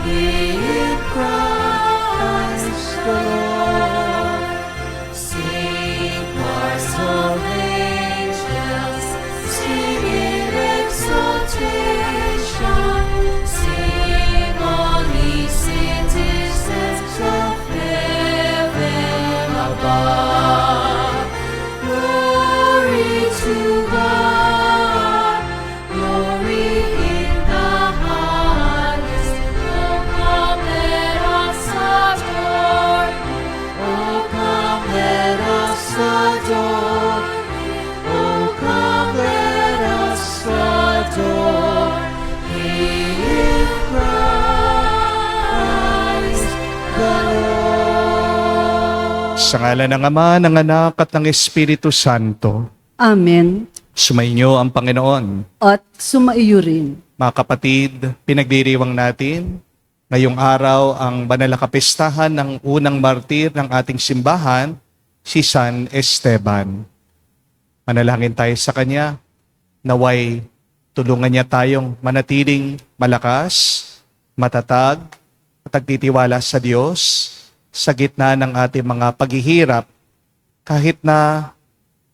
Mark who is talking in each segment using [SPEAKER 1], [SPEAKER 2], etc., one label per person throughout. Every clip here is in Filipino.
[SPEAKER 1] Hear Christ the Lord. Sing choirs of angels, sing in exaltation. Sing all ye citizens of heaven above. Glory to God, glory in the highest. Oh, come let us adore Him. Oh, come let us adore Him. Oh, come let us adore Him, Christ the Lord.
[SPEAKER 2] Sa ngalan ng Ama, ng Anak, at ng Espiritu Santo.
[SPEAKER 3] Amen.
[SPEAKER 2] Sumainyo ang Panginoon.
[SPEAKER 3] At sumaiyo rin.
[SPEAKER 2] Mga kapatid, pinagdiriwang natin ngayong araw ang banal na kapistahan ng unang martir ng ating simbahan, si San Esteban. Manalangin tayo sa Kanya, naway tulungan niya tayong manatiling malakas, matatag, at nagtitiwala sa Diyos sa gitna ng ating mga paghihirap, kahit na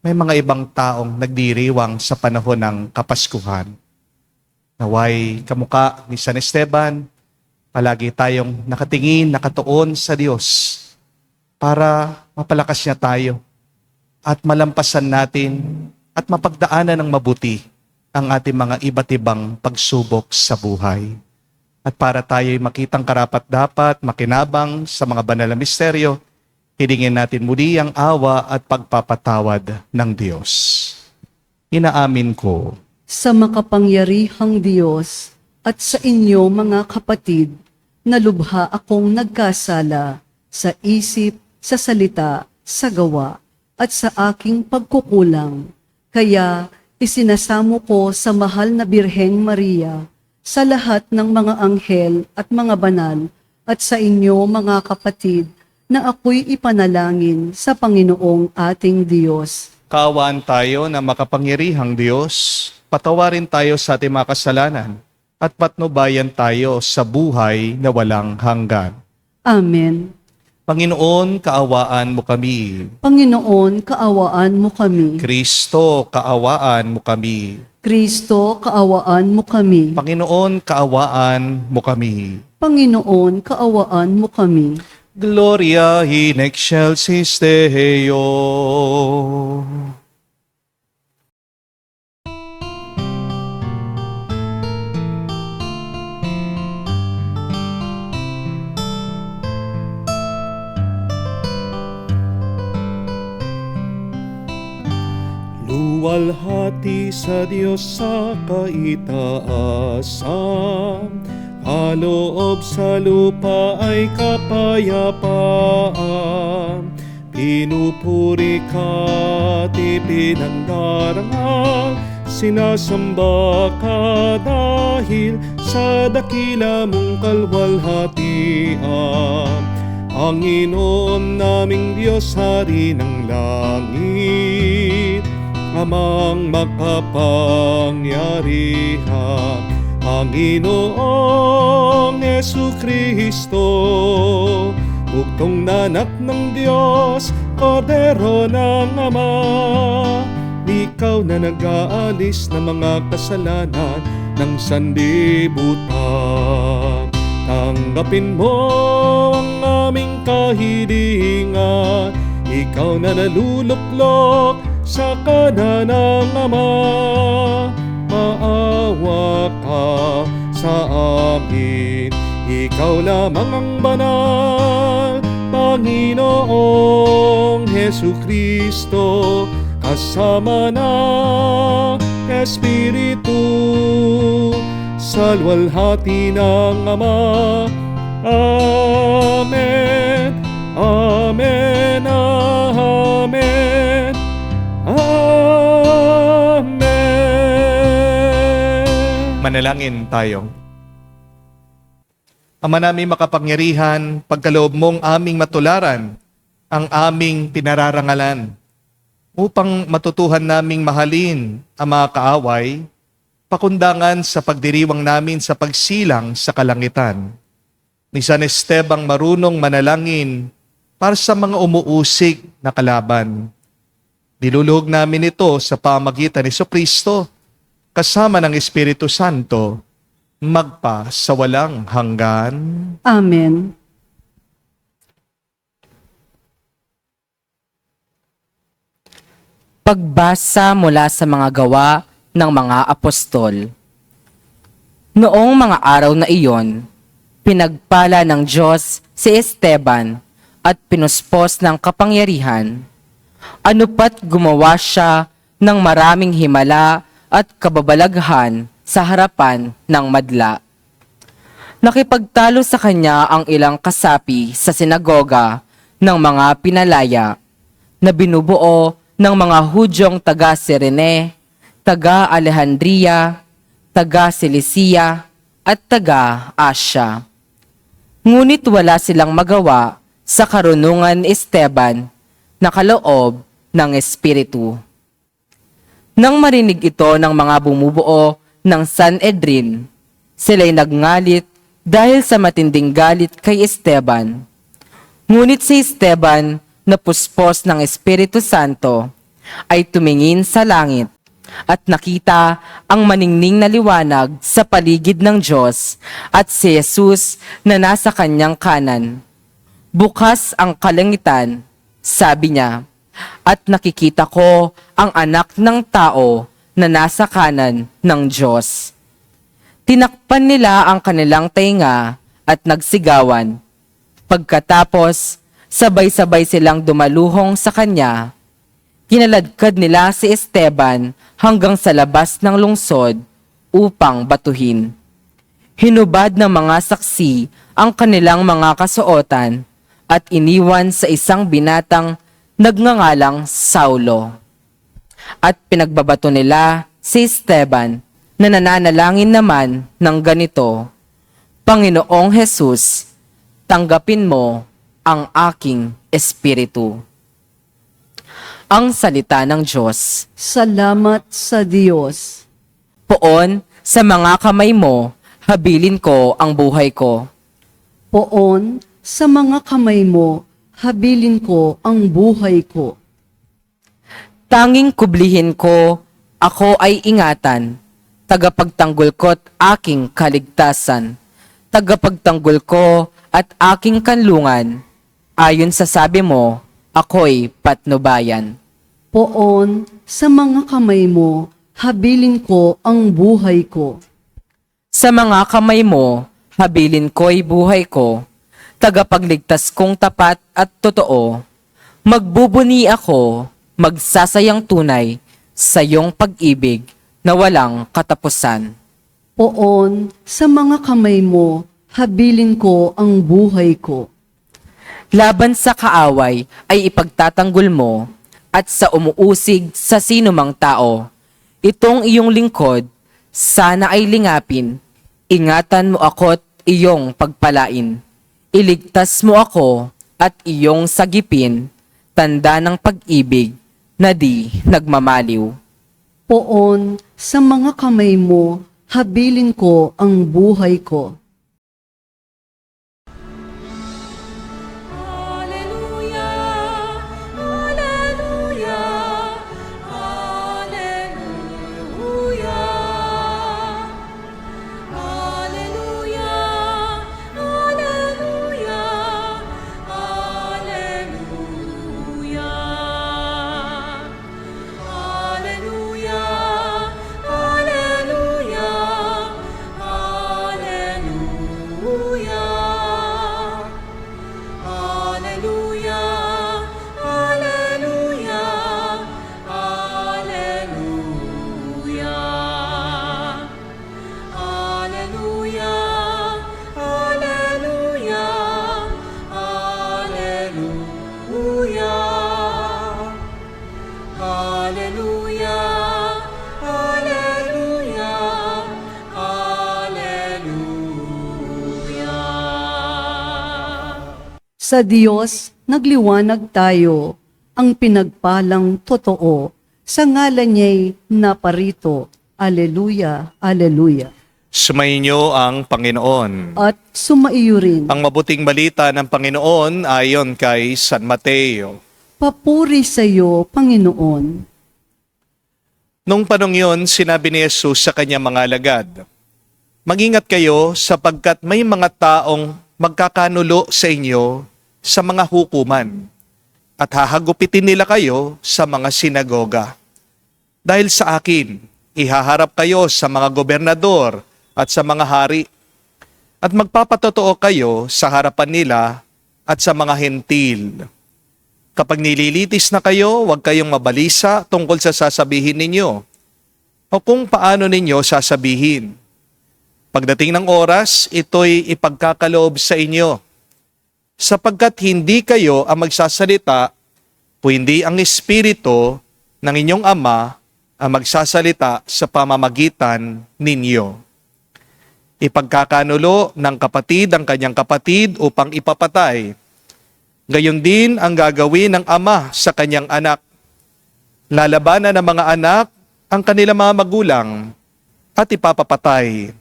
[SPEAKER 2] may mga ibang taong nagdiriwang sa panahon ng Kapaskuhan. Naway kamukha ni San Esteban, palagi tayong nakatingin, nakatuon sa Diyos para mapalakas niya tayo at malampasan natin at mapagdaanan ng mabuti ang ating mga iba't ibang pagsubok sa buhay. At para tayo'y makitang karapat-dapat, makinabang sa mga banal na misteryo, hilingin natin muli ang awa at pagpapatawad ng Diyos. Inaamin ko
[SPEAKER 3] Sa makapangyarihang Diyos at sa inyo mga kapatid, na lubha akong nagkasala sa isip, sa salita, sa gawa, at sa aking pagkukulang. Kaya isinasamo ko sa mahal na Birheng Maria, sa lahat ng mga anghel at mga banal, at sa inyo mga kapatid, na ako'y ipanalangin sa Panginoong ating Diyos.
[SPEAKER 2] kaawaan tayo na makapangyarihang Diyos, patawarin tayo sa ating mga kasalanan, at patnubayan tayo sa buhay na walang hanggan.
[SPEAKER 3] Amen.
[SPEAKER 2] Panginoon, kaawaan mo kami.
[SPEAKER 3] Panginoon, kaawaan mo kami.
[SPEAKER 2] Kristo, kaawaan mo kami.
[SPEAKER 3] Kristo, kaawaan mo kami.
[SPEAKER 2] Panginoon, kaawaan mo kami.
[SPEAKER 3] Panginoon, kaawaan mo kami.
[SPEAKER 2] Gloria in excelsis Deo. Luwalhati sa Diyos sa kaitaasan, kaloob sa lupa ay kapayapaan. Pinupuri ka't ipinagdarangal, sinasamba ka dahil sa dakila mong kalwalhatian. Panginoon naming Diyos, Hari ng langit, Amang makapangyarihan, Panginoong Jesucristo, bugtong na anak ng Diyos, Kordero ng Ama. Ikaw na nag-aalis ng mga kasalanan ng sanlibutan. Tanggapin mo ang aming kahilingan, ikaw na naluluklok sa kanan ng Ama. Maawa ka sa amin, ikaw lamang ang banal, Panginoong Jesucristo, kasama ng Espiritu, sa luwalhati ng Ama. Amen, amen, amen, amen. Manalangin tayo. Ama namin makapangyarihan, pagkaloob mong aming matularan ang aming pinararangalan, upang matutuhan naming mahalin ang mga kaaway, pakundangan sa pagdiriwang namin sa pagsilang sa kalangitan. ni San Estebang marunong manalangin para sa mga umuusig na kalaban. Niluluhog namin ito sa pamagitan ni Jesucristo kasama ng Espiritu Santo magpa sa walang hanggan.
[SPEAKER 3] Amen.
[SPEAKER 4] Pagbasa mula sa mga gawa ng mga apostol. Noong mga araw na iyon, pinagpala ng Diyos si Esteban at pinuspos ng kapangyarihan. Ano pat gumawa siya ng maraming himala at kababalaghan sa harapan ng madla. Nakipagtalo sa kanya ang ilang kasapi sa sinagoga ng mga pinalaya na binubuo ng mga Hudyong taga Cirene, taga Alejandria, taga Cilicia, at taga Asya. Ngunit wala silang magawa sa karunungan ni Esteban na kaloob ng Espiritu. Nang marinig ito ng mga bumubuo ng Sanhedrin, sila'y nagngalit dahil sa matinding galit kay Esteban. Ngunit si Esteban, na puspos ng Espiritu Santo, ay tumingin sa langit at nakita ang maningning na liwanag sa paligid ng Diyos at si Jesus na nasa kanyang kanan. Bukas ang kalangitan, sabi niya, at nakikita ko ang anak ng tao na nasa kanan ng Diyos. Tinakpan nila ang kanilang tainga at nagsigawan. Pagkatapos, sabay-sabay silang dumaluhong sa kanya. Kinaladkad nila si Esteban hanggang sa labas ng lungsod upang batuhin. Hinubad ng mga saksi ang kanilang mga kasuotan at iniwan sa isang binatang nagngangalang Saulo. At pinagbabato nila si Esteban na nananalangin naman ng ganito, Panginoong Jesus, tanggapin mo ang aking espiritu. Ang salita ng Diyos.
[SPEAKER 3] Salamat sa Diyos.
[SPEAKER 4] Poon sa mga kamay mo, habilin ko ang buhay ko.
[SPEAKER 3] Poon sa mga kamay mo, habilin ko ang buhay ko.
[SPEAKER 4] Tanging kublihin ko, ako ay ingatan, tagapagtanggol ko't aking kaligtasan, tagapagtanggol ko at aking kanlungan, ayon sa sabi mo, ako'y patnubayan.
[SPEAKER 3] Poon sa mga kamay mo, habilin ko ang buhay ko.
[SPEAKER 4] Sa mga kamay mo, habilin ko'y buhay ko, tagapagligtas kong tapat at totoo. Magbubuni ako, magsasayang tunay sa iyong pag-ibig na walang katapusan.
[SPEAKER 3] Poon sa mga kamay mo, habilin ko ang buhay ko.
[SPEAKER 4] Laban sa kaaway ay ipagtatanggol mo at sa umuusig sa sinumang tao. Itong iyong lingkod, sana ay lingapin. Ingatan mo ako't iyong pagpalain. Iligtas mo ako at iyong sagipin, tanda ng pag-ibig na di nagmamaliw.
[SPEAKER 3] Poon sa mga kamay mo, habilin ko ang buhay ko. Sa Diyos, nagliwanag tayo, ang pinagpalang totoo, sa ngalan niya'y naparito. Aleluya, aleluya.
[SPEAKER 2] Sumainyo ang Panginoon.
[SPEAKER 3] At sumaiyo rin.
[SPEAKER 2] Ang mabuting balita ng Panginoon ayon kay San Mateo.
[SPEAKER 3] Papuri sa iyo, Panginoon.
[SPEAKER 2] Nung panong yun, sinabi ni Jesus sa kanyang mga alagad, "Mag-ingat kayo sapagkat may mga taong magkakanulo sa inyo sa mga hukuman at hahagupitin nila kayo sa mga sinagoga. Dahil sa akin, ihaharap kayo sa mga gobernador at sa mga hari, at magpapatotoo kayo sa harapan nila at sa mga hentil. Kapag nililitis na kayo, huwag kayong mabalisa tungkol sa sasabihin ninyo o kung paano ninyo sasabihin. Pagdating ng oras, ito'y ipagkakaloob sa inyo, sapagkat hindi kayo ang magsasalita, kundi ang Espiritu ng inyong Ama ang magsasalita sa pamamagitan ninyo. Ipagkakanulo ng kapatid ang kanyang kapatid upang ipapatay. Gayon din ang gagawin ng ama sa kanyang anak. Lalabanan ng mga anak ang kanilang mga magulang at ipapapatay.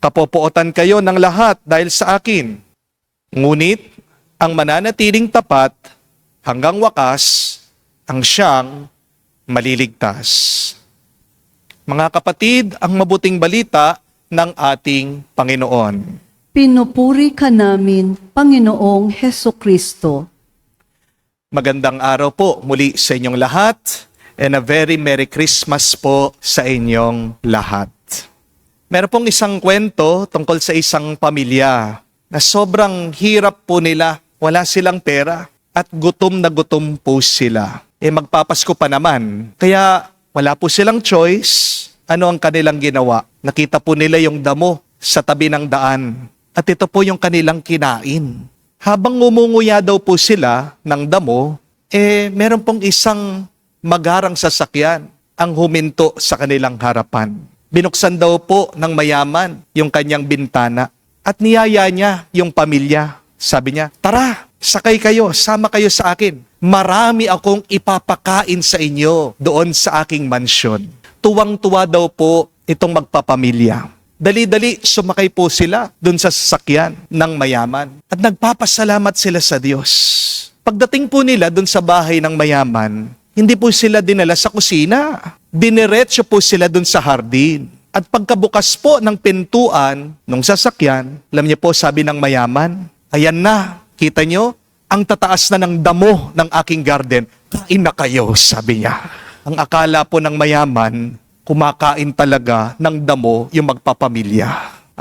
[SPEAKER 2] Kapopootan kayo ng lahat dahil sa akin. Ngunit ang mananatiling tapat hanggang wakas ang siyang maliligtas." Mga kapatid, ang mabuting balita ng ating Panginoon.
[SPEAKER 3] Pinupuri ka namin, Panginoong Hesukristo.
[SPEAKER 2] Magandang araw po muli sa inyong lahat and a very Merry Christmas po sa inyong lahat. Meron pong isang kwento tungkol sa isang pamilya na sobrang hirap po nila, wala silang pera at gutom na gutom po sila. Magpapasko pa naman, kaya wala po silang choice. Ano ang kanilang ginawa? Nakita po nila yung damo sa tabi ng daan. At ito po yung kanilang kinain. Habang ngumunguya daw po sila ng damo, meron pong isang magarang sasakyan ang huminto sa kanilang harapan. Binuksan daw po ng mayaman yung kanyang bintana at niyaya niya yung pamilya. Sabi niya, "Tara, sakay kayo, sama kayo sa akin. Marami akong ipapakain sa inyo doon sa aking mansyon." Tuwang-tuwa daw po itong magpapamilya. Dali-dali sumakay po sila dun sa sasakyan ng mayaman. At nagpapasalamat sila sa Diyos. Pagdating po nila dun sa bahay ng mayaman, hindi po sila dinala sa kusina. Diniretso po sila dun sa hardin. At pagkabukas po ng pintuan ng sasakyan, alam niyo po sabi ng mayaman, "Ayan na, kita nyo, ang tataas na ng damo ng aking garden. Kain na kayo," sabi niya. Ang akala po ng mayaman, kumakain talaga ng damo yung magpapamilya.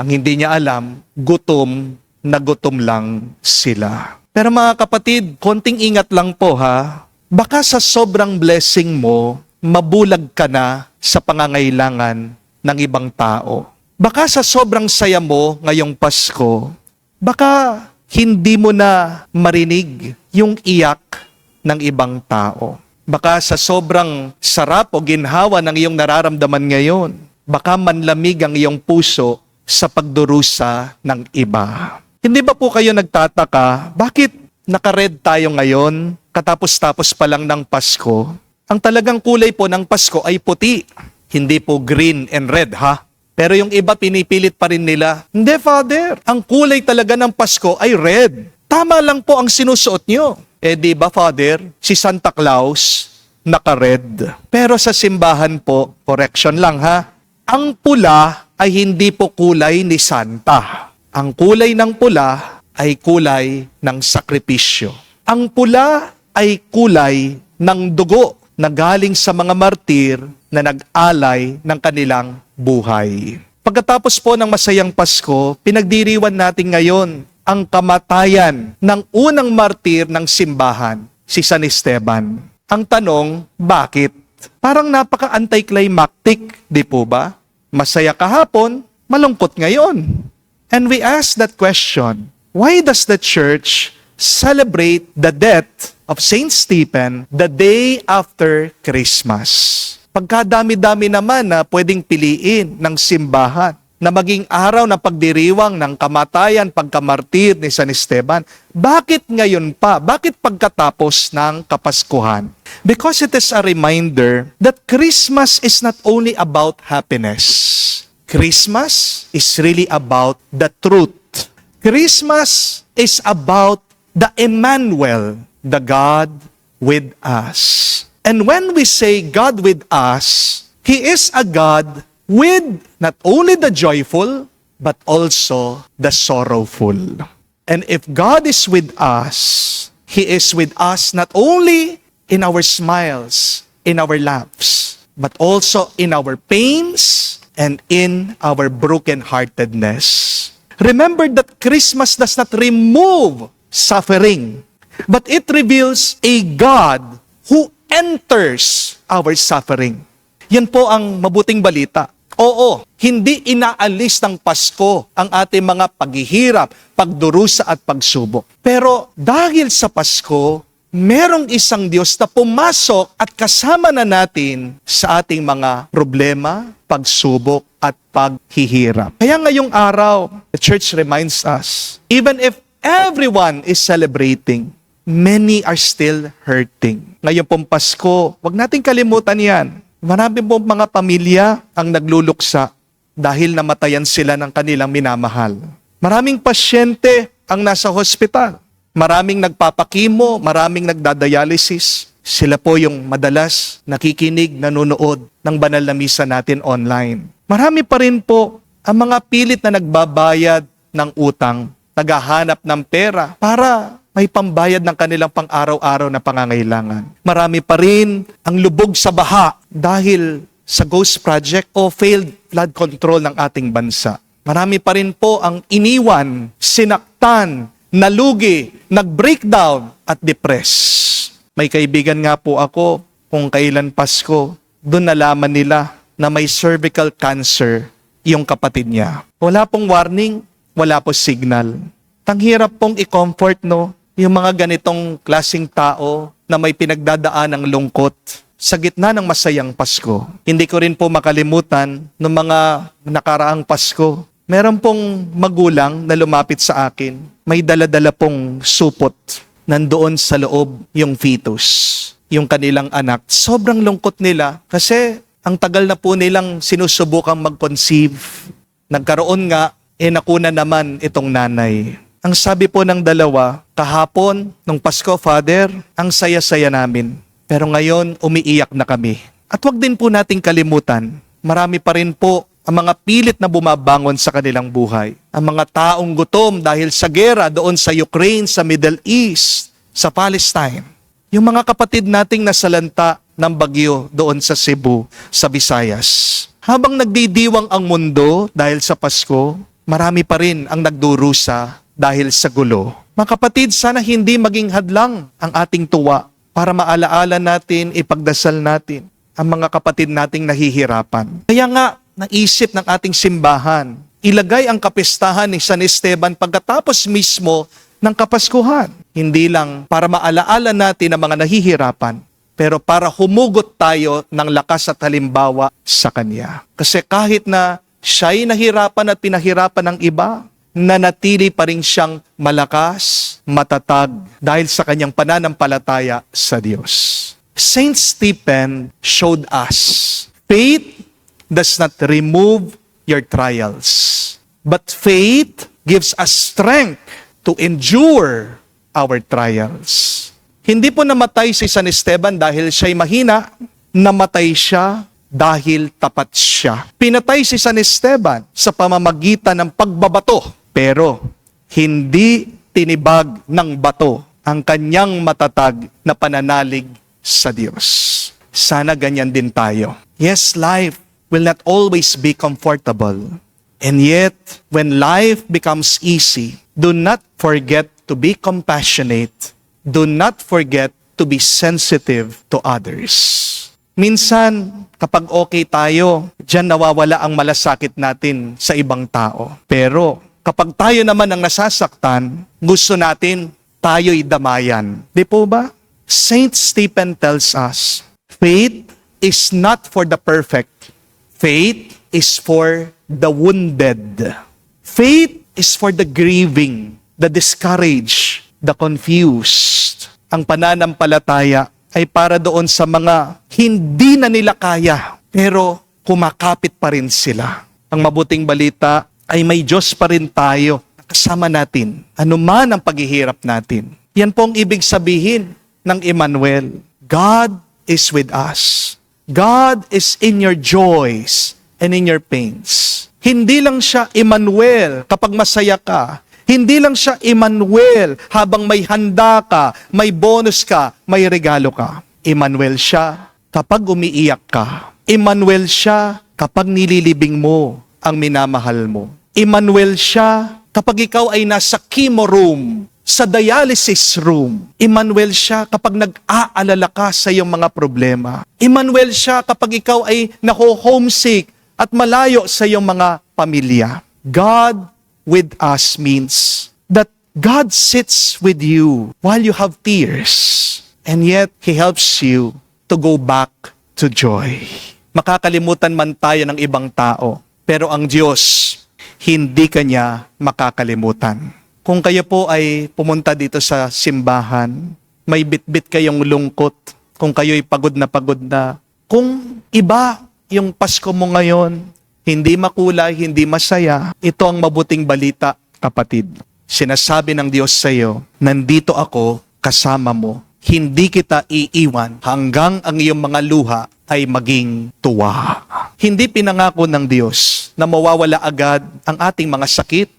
[SPEAKER 2] Ang hindi niya alam, gutom na gutom lang sila. Pero mga kapatid, konting ingat lang po ha. Baka sa sobrang blessing mo, mabulag ka na sa pangangailangan ng ibang tao. Baka sa sobrang saya mo ngayong Pasko, baka hindi mo na marinig yung iyak ng ibang tao. Baka sa sobrang sarap o ginhawa ng iyong nararamdaman ngayon, baka manlamig ang iyong puso sa pagdurusa ng iba. Hindi ba po kayo nagtataka, bakit naka-red tayo ngayon, katapos-tapos pa lang ng Pasko? Ang talagang kulay po ng Pasko ay puti, hindi po green and red ha? Pero yung iba pinipilit pa rin nila, "Hindi, Father, ang kulay talaga ng Pasko ay red. Tama lang po ang sinusuot nyo." Di ba, Father, si Santa Claus naka-red. Pero sa simbahan po, correction lang ha, ang pula ay hindi po kulay ni Santa. Ang kulay ng pula ay kulay ng sakripisyo. Ang pula ay kulay ng dugo na galing sa mga martir na nag-alay ng kanilang buhay. Pagkatapos po ng masayang Pasko, pinagdiriwan natin ngayon ang kamatayan ng unang martir ng simbahan, si San Esteban. Ang tanong, bakit? Parang napaka-anticlimactic, di po ba? Masaya kahapon, malungkot ngayon. And we ask that question, why does the church celebrate the death of Saint Stephen the day after Christmas? Pagkadami-dami naman na pwedeng piliin ng simbahan na maging araw ng pagdiriwang ng kamatayan, pagkamartir ni San Esteban. Bakit ngayon pa? Bakit pagkatapos ng Kapaskuhan? Because it is a reminder that Christmas is not only about happiness. Christmas is really about the truth. Christmas is about the Emmanuel, the God with us. And when we say God with us, He is a God with not only the joyful, but also the sorrowful. And if God is with us, He is with us not only in our smiles, in our laughs, but also in our pains and in our brokenheartedness. Remember that Christmas does not remove suffering, but it reveals a God who enters our suffering. Yan po ang mabuting balita. Oo, hindi inaalis ng Pasko ang ating mga paghihirap, pagdurusa at pagsubok. Pero dahil sa Pasko, merong isang Diyos na pumasok at kasama na natin sa ating mga problema, pagsubok at paghihirap. Kaya ngayong araw, the church reminds us, even if everyone is celebrating, many are still hurting. Ngayon pong Pasko, wag nating kalimutan yan. Marami pong mga pamilya ang nagluluksa dahil namatayan sila ng kanilang minamahal. Maraming pasyente ang nasa hospital. Maraming nagpapakimo, maraming nagdadialysis. Sila po yung madalas nakikinig, nanonood ng banal na misa natin online. Marami pa rin po ang mga pilit na nagbabayad ng utang, naghahanap ng pera para may pambayad ng kanilang pang-araw-araw na pangangailangan. Marami pa rin ang lubog sa baha dahil sa ghost project o failed flood control ng ating bansa. Marami pa rin po ang iniwan, sinaktan, nalugi, nag-breakdown at depress. May kaibigan nga po ako kung kailan Pasko, doon nalaman nila na may cervical cancer yung kapatid niya. Wala pong warning, wala po signal. Tanghirap pong i-comfort, no? Yung mga ganitong klaseng tao na may pinagdadaan ng lungkot sa gitna ng masayang Pasko. Hindi ko rin po makalimutan ng mga nakaraang Pasko. Meron pong magulang na lumapit sa akin. May dala-dala pong supot. Nandoon sa loob yung fetus, yung kanilang anak. Sobrang lungkot nila kasi ang tagal na po nilang sinusubukang mag-conceive. Nagkaroon nga, nakuna naman itong nanay. Ang sabi po ng dalawa, kahapon, nung Pasko, Father, ang saya-saya namin. Pero ngayon, umiiyak na kami. At wag din po nating kalimutan, marami pa rin po ang mga pilit na bumabangon sa kanilang buhay. Ang mga taong gutom dahil sa gera doon sa Ukraine, sa Middle East, sa Palestine. Yung mga kapatid nating nasalanta ng bagyo doon sa Cebu, sa Visayas. Habang nagdidiwang ang mundo dahil sa Pasko, marami pa rin ang nagdurusa dahil sa gulo. Mga kapatid, sana hindi maging hadlang ang ating tuwa para maalaala natin, ipagdasal natin ang mga kapatid nating nahihirapan. Kaya nga, naisip ng ating simbahan, ilagay ang kapistahan ni San Esteban pagkatapos mismo ng Kapaskuhan. Hindi lang para maalaala natin ang mga nahihirapan, pero para humugot tayo ng lakas at halimbawa sa Kanya. Kasi kahit na siya'y nahirapan at pinahirapan ng iba, nanatili pa rin siyang malakas, matatag dahil sa kanyang pananampalataya sa Diyos. Saint Stephen showed us, faith does not remove your trials, but faith gives us strength to endure our trials. Hindi po namatay si San Esteban dahil siya'y mahina, namatay siya dahil tapat siya. Pinatay si San Esteban sa pamamagitan ng pagbabato, pero hindi tinibag ng bato ang kanyang matatag na pananalig sa Diyos. Sana ganyan din tayo. Yes, life will not always be comfortable. And yet, when life becomes easy, do not forget to be compassionate. Do not forget to be sensitive to others. Minsan, kapag okay tayo, diyan nawawala ang malasakit natin sa ibang tao. Pero, kapag tayo naman ang nasasaktan, gusto natin tayo'y damayan. Di po ba? Saint Stephen tells us, faith is not for the perfect. Faith is for the wounded. Faith is for the grieving, the discouraged, the confused. Ang pananampalataya ay para doon sa mga hindi na nila kaya, pero kumakapit pa rin sila. Ang mabuting balita ay may Diyos pa rin tayo kasama natin, anuman ang paghihirap natin. Yan po ang ibig sabihin ng Emmanuel. God is with us. God is in your joys and in your pains. Hindi lang siya Emmanuel kapag masaya ka. Hindi lang siya Emmanuel habang may handa ka, may bonus ka, may regalo ka. Emmanuel siya kapag umiiyak ka. Emmanuel siya kapag nililibing mo ang minamahal mo. Emmanuel siya kapag ikaw ay nasa chemo room, sa dialysis room. Emmanuel siya kapag nag-aalala ka sa iyong mga problema. Emmanuel siya kapag ikaw ay nako-homesick at malayo sa iyong mga pamilya. God with us means that God sits with you while you have tears, and yet He helps you to go back to joy. Makakalimutan man tayo ng ibang tao, pero ang Diyos, hindi Kanya makakalimutan. Kung kayo po ay pumunta dito sa simbahan, may bitbit kayong lungkot, kung kayo'y pagod na, kung iba yung Pasko mo ngayon, hindi makulay, hindi masaya, ito ang mabuting balita, kapatid. Sinasabi ng Diyos sa iyo, nandito ako kasama mo. Hindi kita iiwan hanggang ang iyong mga luha ay maging tuwa. Hindi pinangako ng Diyos na mawawala agad ang ating mga sakit,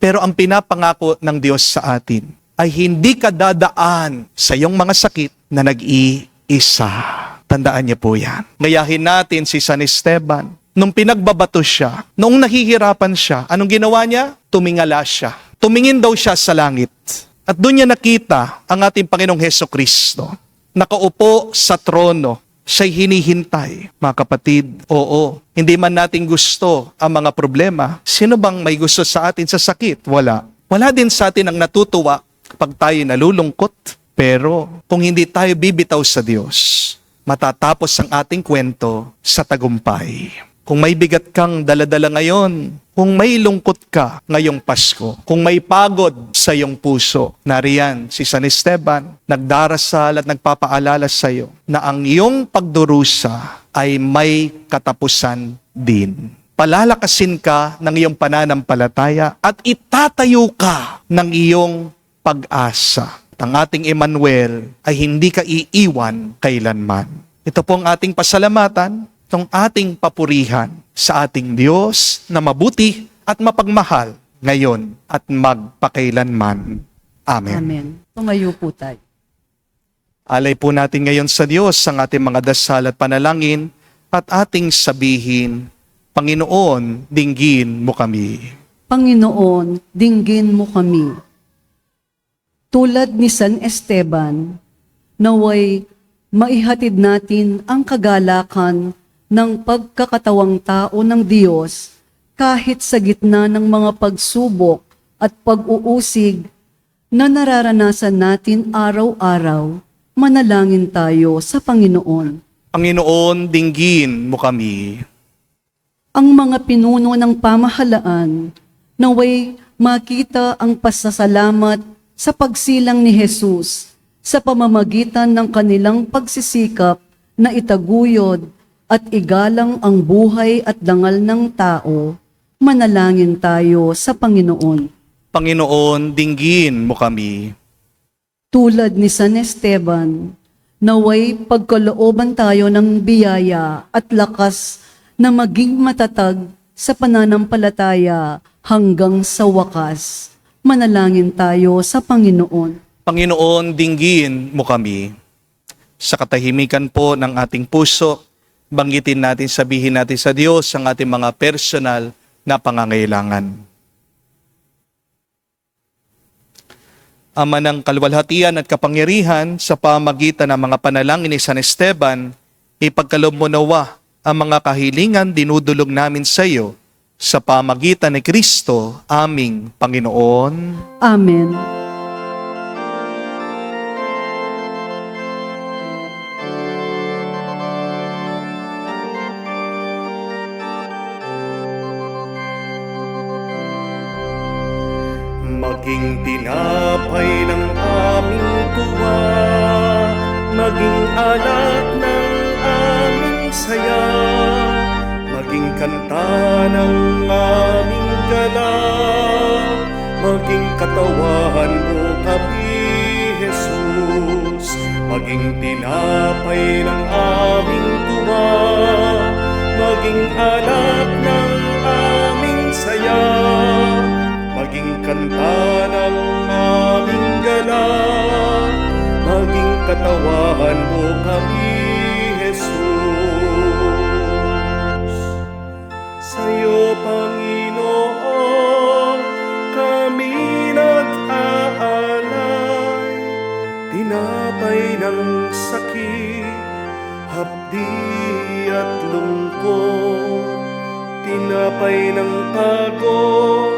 [SPEAKER 2] pero ang pinapangako ng Diyos sa atin ay hindi ka dadaan sa iyong mga sakit na nag-iisa. Tandaan niyo po yan. Ngayahin natin si San Esteban. Nung pinagbabato siya, noong nahihirapan siya, anong ginawa niya? Tumingala siya. Tumingin daw siya sa langit. At doon niya nakita ang ating Panginoong Hesukristo. Nakaupo sa trono. Siya'y hinihintay. Mga kapatid, oo, hindi man natin gusto ang mga problema. Sino bang may gusto sa atin sa sakit? Wala. Wala din sa atin ang natutuwa kapag tayo nalulungkot. Pero kung hindi tayo bibitaw sa Diyos, matatapos ang ating kwento sa tagumpay. Kung may bigat kang daladala ngayon, kung may lungkot ka ngayong Pasko, kung may pagod sa iyong puso, nariyan si San Esteban, nagdarasal at nagpapaalala sa iyo na ang iyong pagdurusa ay may katapusan din. Palalakasin ka ng iyong pananampalataya at itatayo ka ng iyong pag-asa. Ang ating Emmanuel ay hindi ka iiwan kailanman. Ito po ang ating pasalamatan, itong ating papurihan sa ating Diyos na mabuti at mapagmahal ngayon at magpakailanman. Amen.
[SPEAKER 3] Amen. Tumayo po tayo.
[SPEAKER 2] Alay po natin ngayon sa Diyos ang ating mga dasal at panalangin at ating sabihin, Panginoon, dinggin mo kami.
[SPEAKER 3] Panginoon, dinggin mo kami. Tulad ni San Esteban, naway maihatid natin ang kagalakan ng pagkakatawang tao ng Diyos kahit sa gitna ng mga pagsubok at pag-uusig na nararanasan natin araw-araw. Manalangin tayo sa Panginoon.
[SPEAKER 2] Panginoon, dinggin mo kami.
[SPEAKER 3] Ang mga pinuno ng pamahalaan naway makita ang pasasalamat sa pagsilang ni Jesus sa pamamagitan ng kanilang pagsisikap na itaguyod at igalang ang buhay at dangal ng tao. Manalangin tayo sa Panginoon.
[SPEAKER 2] Panginoon, dinggin mo kami.
[SPEAKER 3] Tulad ni San Esteban, naway pagkalooban tayo ng biyaya at lakas na maging matatag sa pananampalataya hanggang sa wakas. Manalangin tayo sa Panginoon.
[SPEAKER 2] Panginoon, dinggin mo kami. Sa katahimikan po ng ating puso, banggitin natin, sabihin natin sa Diyos ang ating mga personal na pangangailangan. Ama ng kaluwalhatian at kapangyarihan, sa pamagitan ng mga panalangin ni San Esteban, ipagkaloob mo nawa ang mga kahilingan dinudulog namin sa iyo sa pamagitan ni Kristo, aming Panginoon.
[SPEAKER 3] Amen.
[SPEAKER 2] Maging tinapay ng aming tuwa, maging alat ng aming saya,
[SPEAKER 5] maging kanta ng aming galang, maging katawan mo kami, Jesus, maging tinapay ng aming tuwa, maging alak ng aming saya, maging kanta ng aming galang, maging katawan mo kami, Jesus. Sa'yo, Panginoon, kami nag-aalay, tinapay ng sakit, hapdi at lungkot, tinapay ng pagod,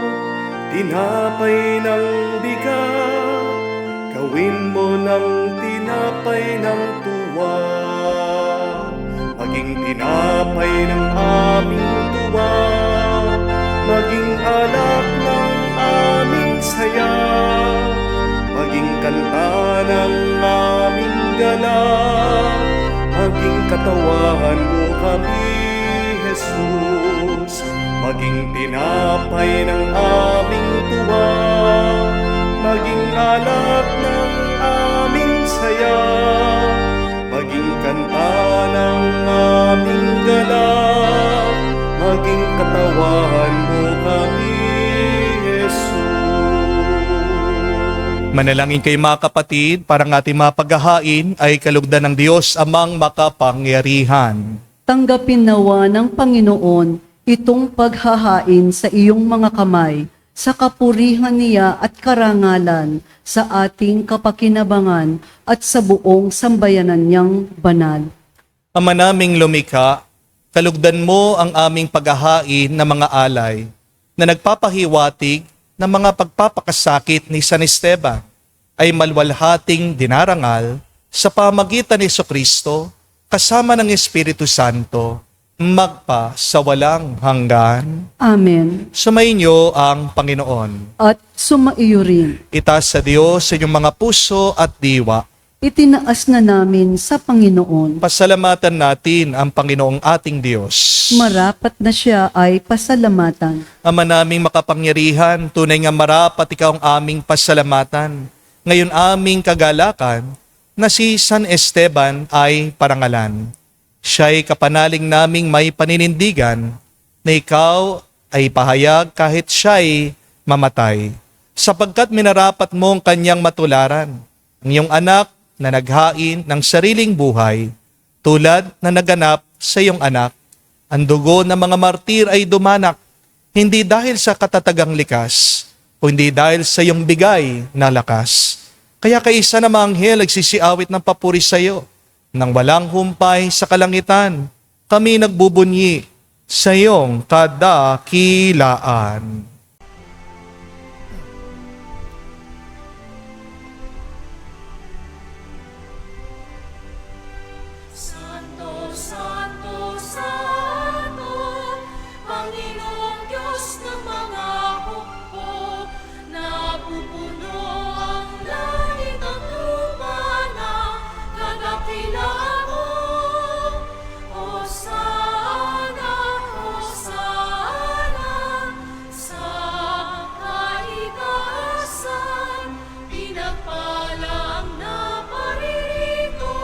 [SPEAKER 5] tinapay ng bigat, gawin mo ng tinapay ng tuwa, maging tinapay ng aming tuwa, maging alak ng aming saya, maging kanta ng aming galang, maging katawan mo kami, Jesus, maging tinapay ng aming tuwa, maging alak ng aming saya, maging kanta ng aming galang, maging katawan mo kami, Jesus.
[SPEAKER 2] Manalangin kayo mga kapatid, para ang ating mapaghahain ay kalugdan ng Diyos amang makapangyarihan.
[SPEAKER 3] Tanggapin nawa ng Panginoon itong paghahain sa iyong mga kamay, sa kapurihan niya at karangalan, sa ating kapakinabangan at sa buong sambayanan niyang banal.
[SPEAKER 2] Ama naming lumikha, kalugdan mo ang aming paghahain ng mga alay na nagpapahiwatig ng mga pagpapakasakit ni San Esteban ay malwalhating dinarangal sa pamagitan ni Jesucristo kasama ng Espiritu Santo magpa sa walang hanggan.
[SPEAKER 3] Amen.
[SPEAKER 2] Sumainyo ang Panginoon.
[SPEAKER 3] At sumaiyo rin.
[SPEAKER 2] Itaas sa Diyos sa inyong mga puso at diwa.
[SPEAKER 3] Itinaas na namin sa Panginoon.
[SPEAKER 2] Pasalamatan natin ang Panginoong ating Diyos.
[SPEAKER 3] Marapat na siya ay pasalamatan.
[SPEAKER 2] Ama naming makapangyarihan, tunay nga marapat ikaw ang aming pasalamatan. Ngayon aming kagalakan na si San Esteban ay parangalan. Siya'y kapanaling naming may paninindigan na ikaw ay pahayag kahit siya'y mamatay. Sapagkat minarapat mong kanyang matularan, ang iyong anak na naghain ng sariling buhay, tulad na naganap sa iyong anak. Ang dugo ng mga martir ay dumanak, hindi dahil sa katatagang likas, kundi dahil sa iyong bigay na lakas. Kaya kaisa na mga anghel nagsisiawit ng papuri sa iyo. Nang walang humpay sa kalangitan, kami nagbubunyi sa iyong kadakilaan.
[SPEAKER 1] Santo, Santo, Santo, Panginoong Diyos ng mga hukbo, napupuno ang langit at lupa ng kadakilaan mo. Hosana, Hosana, sa kaitaasan, pinagpala ang naparirito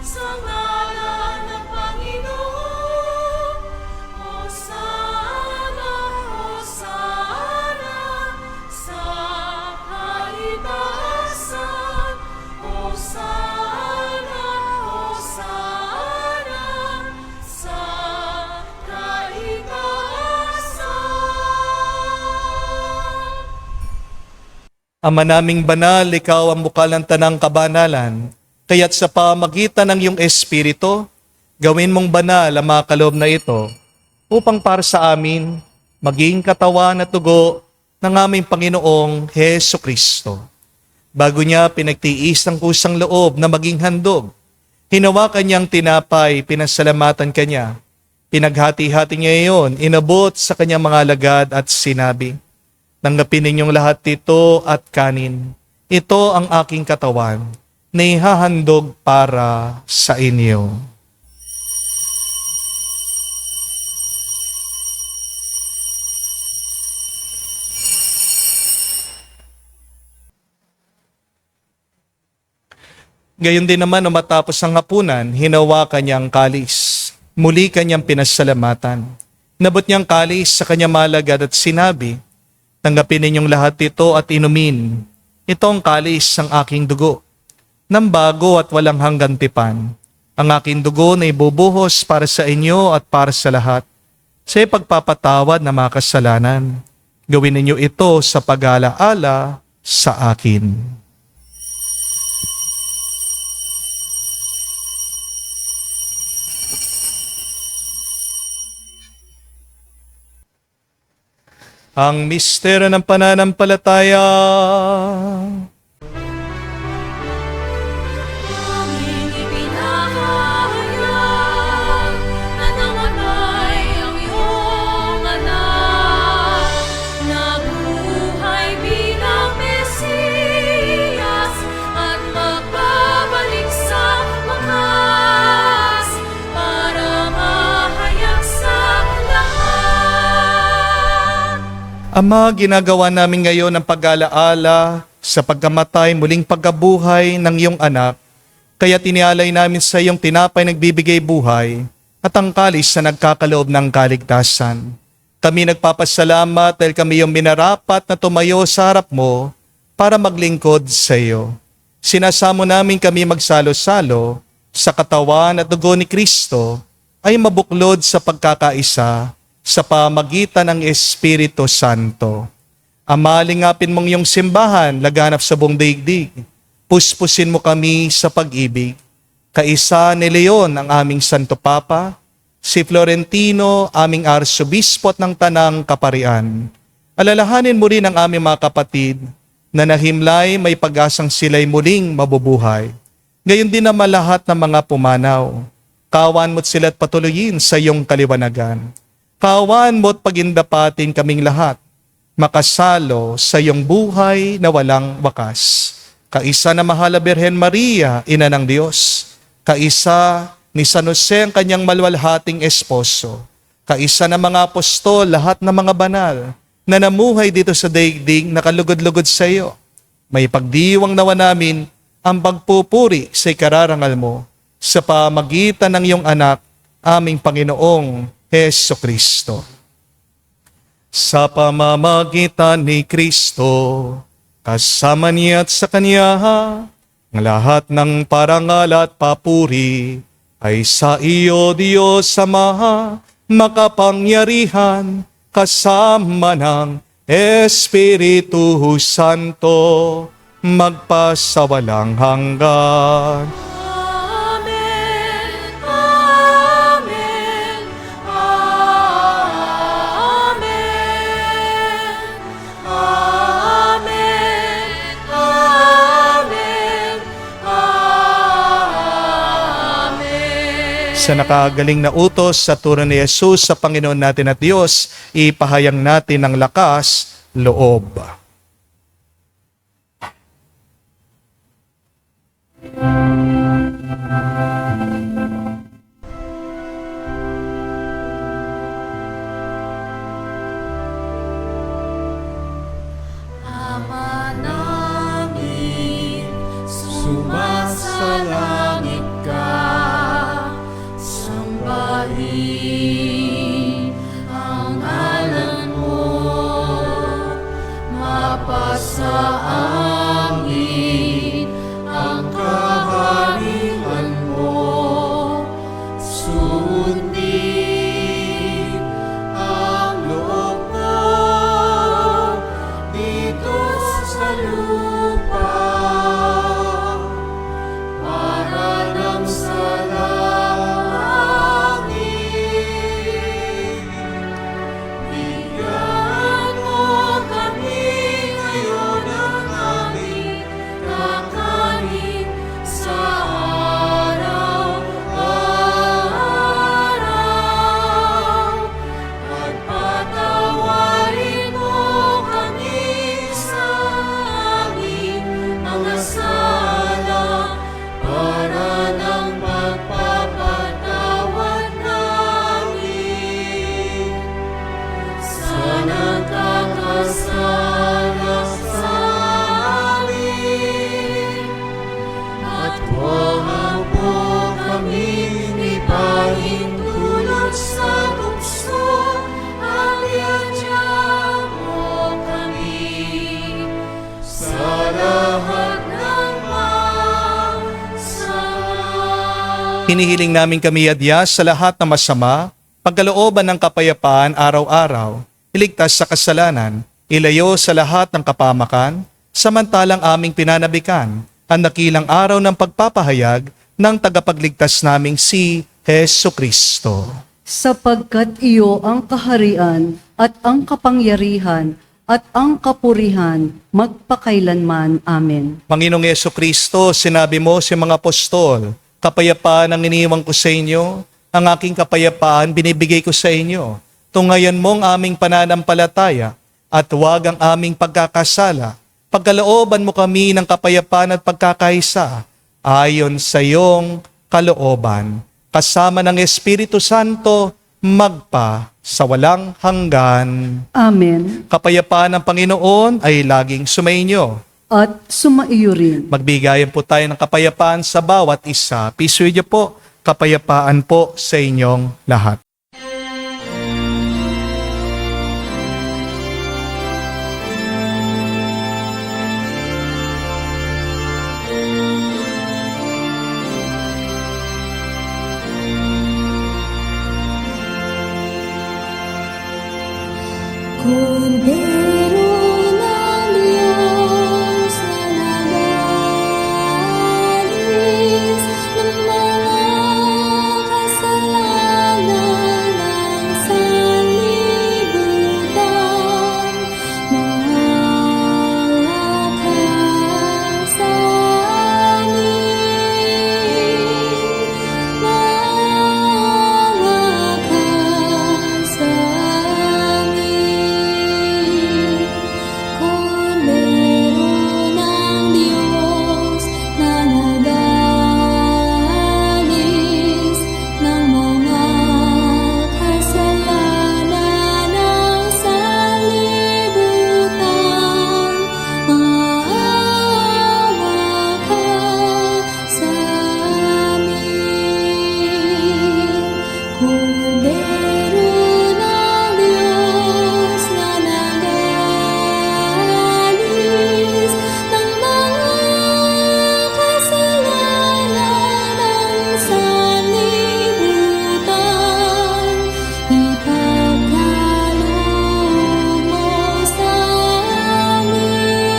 [SPEAKER 1] sa ngalan ng Panginoon. Hosana, Hosana, sa kaitaasan. Hosana, Hosana, sa kaitaasan.
[SPEAKER 2] Ama naming banal, ikaw ang bukal ng tanang kabanalan, kaya't sa pamagitan ng iyong Espiritu, gawin mong banal ang mga kaloob na ito, upang para sa amin, maging katawan at dugo ng aming Panginoong Heso Kristo. Bago niya pinagtiis ng kusang loob na maging handog, hinawakan niyang tinapay, pinasalamatan kanya. Pinaghati-hati niya iyon, inabot sa kanyang mga alagad at sinabi, "Tanggapin ninyong lahat ito at kanin. Ito ang aking katawan na ihahandog para sa inyo." Gayon din naman, nung matapos ang hapunan, hinawakan niya ang kalis. Muli kanyang pinasalamatan. Nabot niyang kalis sa kanyang malagad at sinabi, "Tanggapin ninyong lahat ito at inumin. Ito ang kalis ng aking dugo, ng bago at walang hanggang tipan. Ang aking dugo na ibubuhos para sa inyo at para sa lahat, sa ipagpapatawad na mga kasalanan. Gawin ninyo ito sa pag-alaala sa akin." Ang misteryo ng pananampalataya.
[SPEAKER 1] Aming ipinahayag na namatay ang iyong anak, nabuhay bilang Mesiyas at magbabalik sa wakas para mahayag sa lahat.
[SPEAKER 2] Ama, ginagawa namin ngayon ang pag-alaala sa pagkamatay, muling pagkabuhay ng iyong anak. Kaya tinialay namin sa iyong tinapay nagbibigay buhay at ang kalis na nagkakaloob ng kaligtasan. Kami nagpapasalamat dahil kami yung minarapat na tumayo sa harap mo para maglingkod sa iyo. Sinasamo namin kami magsalo-salo sa katawan at dugo ni Kristo ay mabuklod sa pagkakaisa sa pamagitan ng Espiritu Santo. Ama, lingapin mong iyong simbahan, laganap sa buong daigdig. Puspusin mo kami sa pag-ibig. Kaisa ni Leon, ang aming Santo Papa, si Florentino, aming Arsobispo at ng Tanang Kaparian. Alalahanin mo rin ang aming mga kapatid na nahimlay may pag-asang sila'y muling mabubuhay. Gayon din naman lahat ng mga pumanaw. Kawan mo't sila't patuloyin sa iyong kaliwanagan. Kawan mo't pagindapatin kaming lahat, makasalo sa iyong buhay na walang wakas. Kaisa na mahal na Birhen Maria, Ina ng Diyos. Kaisa ni San Jose, ang kanyang malwalhating esposo. Kaisa na mga apostol, lahat ng mga banal na namuhay dito sa daigdig na kalugod-lugod sa iyo. May pagdiwang nawa namin ang pagpupuri sa ikararangal mo sa pamagitan ng iyong anak, aming Panginoong Heso Kristo. Sa pamamagitan ni Kristo, kasama niya at sa Kanya, ang lahat ng parangal at papuri ay sa iyo, Diyos Ama, makapangyarihan, kasama ng Espiritu Santo, magpasawalang hanggan.
[SPEAKER 1] Amen, amen, amen, amen, amen, amen.
[SPEAKER 2] Sa nakagaling na utos sa turo ni Jesus sa Panginoon natin at Diyos, ipahayang natin ng lakas, loob.
[SPEAKER 1] Ama namin, sumasalangit ka, sambahin ang ngalan mo, mapasa amin ang kaharian mo,
[SPEAKER 2] Hinihiling namin kami adya sa lahat ng masama, pagkalooban ng kapayapaan araw-araw, iligtas sa kasalanan, ilayo sa lahat ng kapamakan, samantalang aming pinanabikan ang dakilang araw ng pagpapahayag ng tagapagligtas naming si Hesu Kristo.
[SPEAKER 3] Sapagkat iyo ang kaharian at ang kapangyarihan at ang kapurihan magpakailanman. Amen.
[SPEAKER 2] Panginoong Yesu Kristo, sinabi mo sa mga apostol, kapayapaan ang iniwan ko sa inyo, ang aking kapayapaan binibigay ko sa inyo. Tungayan mong aming pananampalataya at huwag ang aming pagkakasala. Pagkalooban mo kami ng kapayapaan at pagkakaisa ayon sa iyong kalooban. Kasama ng Espiritu Santo, magpa sa walang hanggan.
[SPEAKER 3] Amen.
[SPEAKER 2] Kapayapaan ng Panginoon ay laging sumainyo.
[SPEAKER 3] At sumaiyo rin.
[SPEAKER 2] Magbigayan po tayo ng kapayapaan sa bawat isa. Peace with you po. Kapayapaan po sa inyong lahat.
[SPEAKER 1] Kordero ng Diyos na nagalis ng mga kasalanan ng sanlibutan, maawa ka sa amin, maawa ka sa amin. Kordero ng Diyos na nagalis ng mga kasalanan ng sanlibutan, maawa ka sa amin. Kordero ng Diyos na nagalis ng mga kasalanan ng sanlibutan, ipagkaloob mo sa amin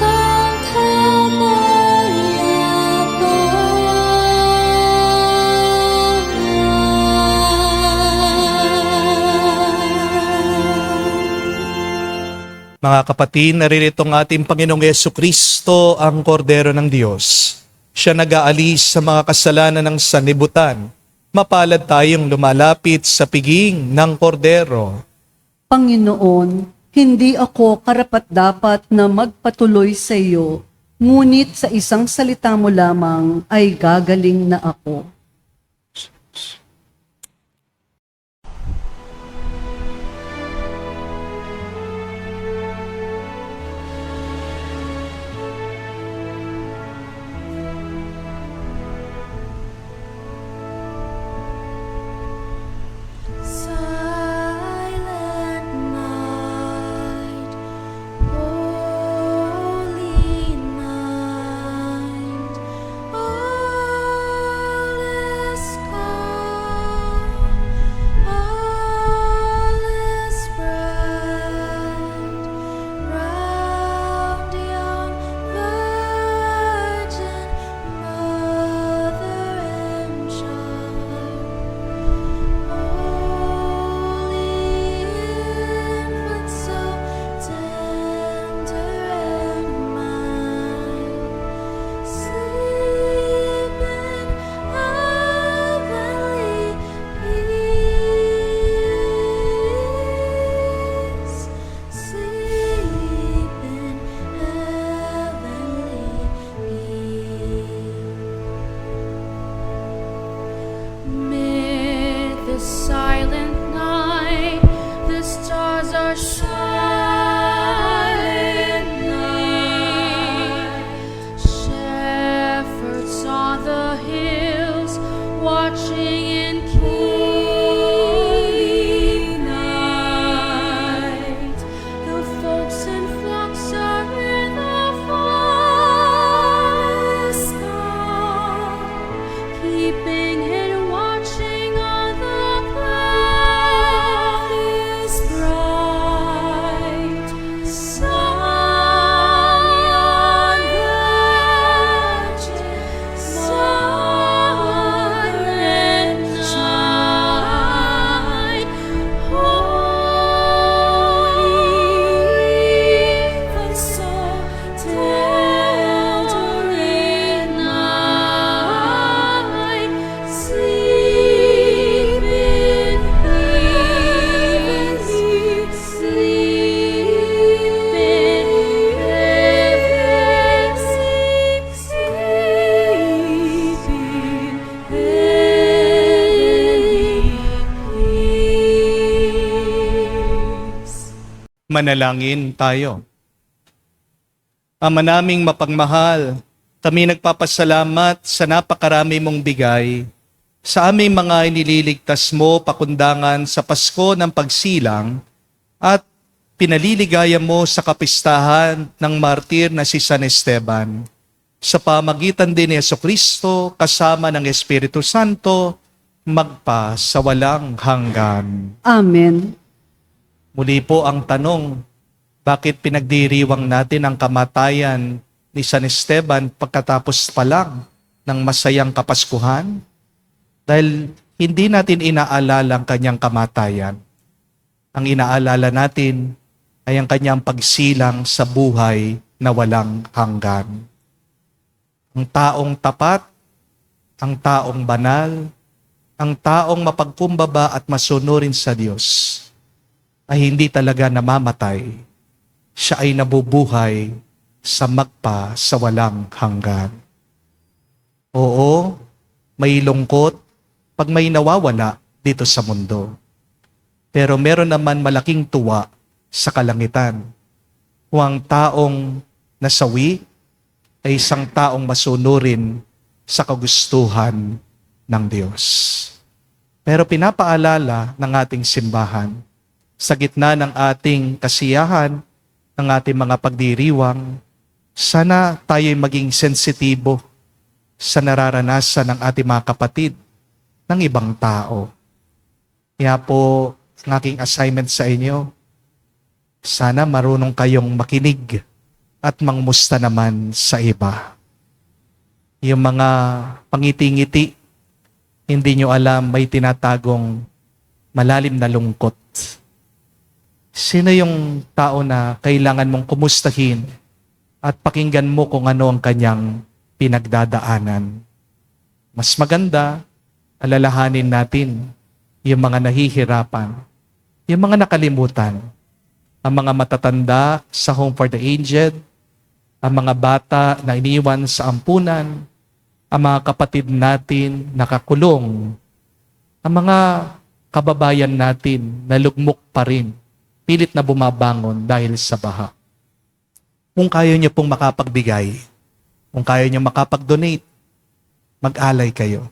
[SPEAKER 1] ang kapayapaan.
[SPEAKER 2] Mga kapatid, naririto ang ating Panginoong Yesu Kristo, ang Kordero ng Diyos. Siya nag-aalis sa mga kasalanan ng sanlibutan. Mapalad tayong lumalapit sa piging ng Kordero.
[SPEAKER 3] Panginoon, hindi ako karapat-dapat na magpatuloy sa iyo, ngunit sa isang salita mo lamang ay gagaling na ako.
[SPEAKER 1] Silent night, holy night, all
[SPEAKER 2] Manalangin tayo. Ama naming mapagmahal, kami nagpapasalamat sa napakarami mong bigay sa aming mga inililigtas mo pakundangan sa Pasko ng Pagsilang at pinaliligaya mo sa kapistahan ng martir na si San Esteban. Sa pamagitan din ni Jesucristo kasama ng Espiritu Santo, magpa sa walang hanggan.
[SPEAKER 3] Amen.
[SPEAKER 2] Muli po ang tanong, bakit pinagdiriwang natin ang kamatayan ni San Esteban pagkatapos pa lang ng masayang Kapaskuhan? Dahil hindi natin inaalala ang kanyang kamatayan. Ang inaalala natin ay ang kanyang pagsilang sa buhay na walang hanggan. Ang taong tapat, ang taong banal, ang taong mapagkumbaba at masunurin sa Diyos ay hindi talaga namamatay. Siya ay nabubuhay sa magpa sa walang hanggan. Oo, may lungkot pag may nawawala dito sa mundo. Pero meron naman malaking tuwa sa kalangitan. Kung ang taong nasawi ay isang taong masunurin sa kagustuhan ng Diyos. Pero pinapaalala ng ating simbahan, sa gitna ng ating kasiyahan, ng ating mga pagdiriwang, sana tayo'y maging sensitibo sa nararanasan ng ating mga kapatid ng ibang tao. Kaya po, ang aking assignment sa inyo, sana marunong kayong makinig at mangmusta naman sa iba. Yung mga pangiti-ngiti, hindi nyo alam may tinatagong malalim na lungkot. Sino yung tao na kailangan mong kumustahin at pakinggan mo kung ano ang kanyang pinagdadaanan? Mas maganda, alalahanin natin yung mga nahihirapan, yung mga nakalimutan, ang mga matatanda sa Home for the Aged, ang mga bata na iniwan sa ampunan, ang mga kapatid natin nakakulong, ang mga kababayan natin na lugmok pa rin, pilit na bumabangon dahil sa baha. Kung kaya niyo pong makapagbigay, kung kaya niyo makapag-donate, mag-alay kayo.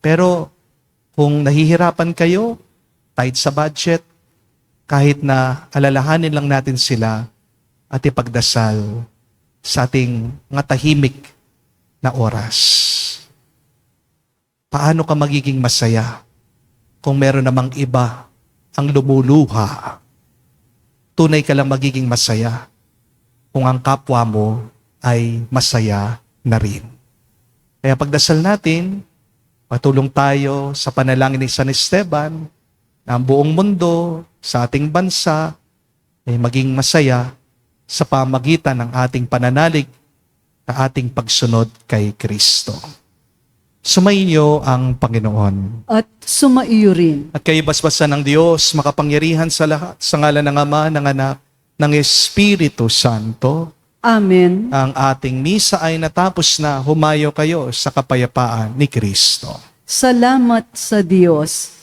[SPEAKER 2] Pero kung nahihirapan kayo, tight sa budget, kahit na alalahanin lang natin sila at ipagdasal sa ating mga tahimik na oras. Paano ka magiging masaya kung meron namang iba ang lumuluha? Tunay ka lang magiging masaya kung ang kapwa mo ay masaya na rin. Kaya pagdasal natin, patulong tayo sa panalangin ni San Esteban na ang buong mundo sa ating bansa ay maging masaya sa pamagitan ng ating pananalig na ating pagsunod kay Kristo. Sumainyo ang Panginoon.
[SPEAKER 3] At sumaiyo rin.
[SPEAKER 2] At kayo basbasan ng Diyos, makapangyarihan sa lahat, sa ngalan ng Ama, ng Anak, ng Espiritu Santo.
[SPEAKER 3] Amen.
[SPEAKER 2] Ang ating misa ay natapos na. Humayo kayo sa kapayapaan ni Kristo.
[SPEAKER 3] Salamat sa Diyos.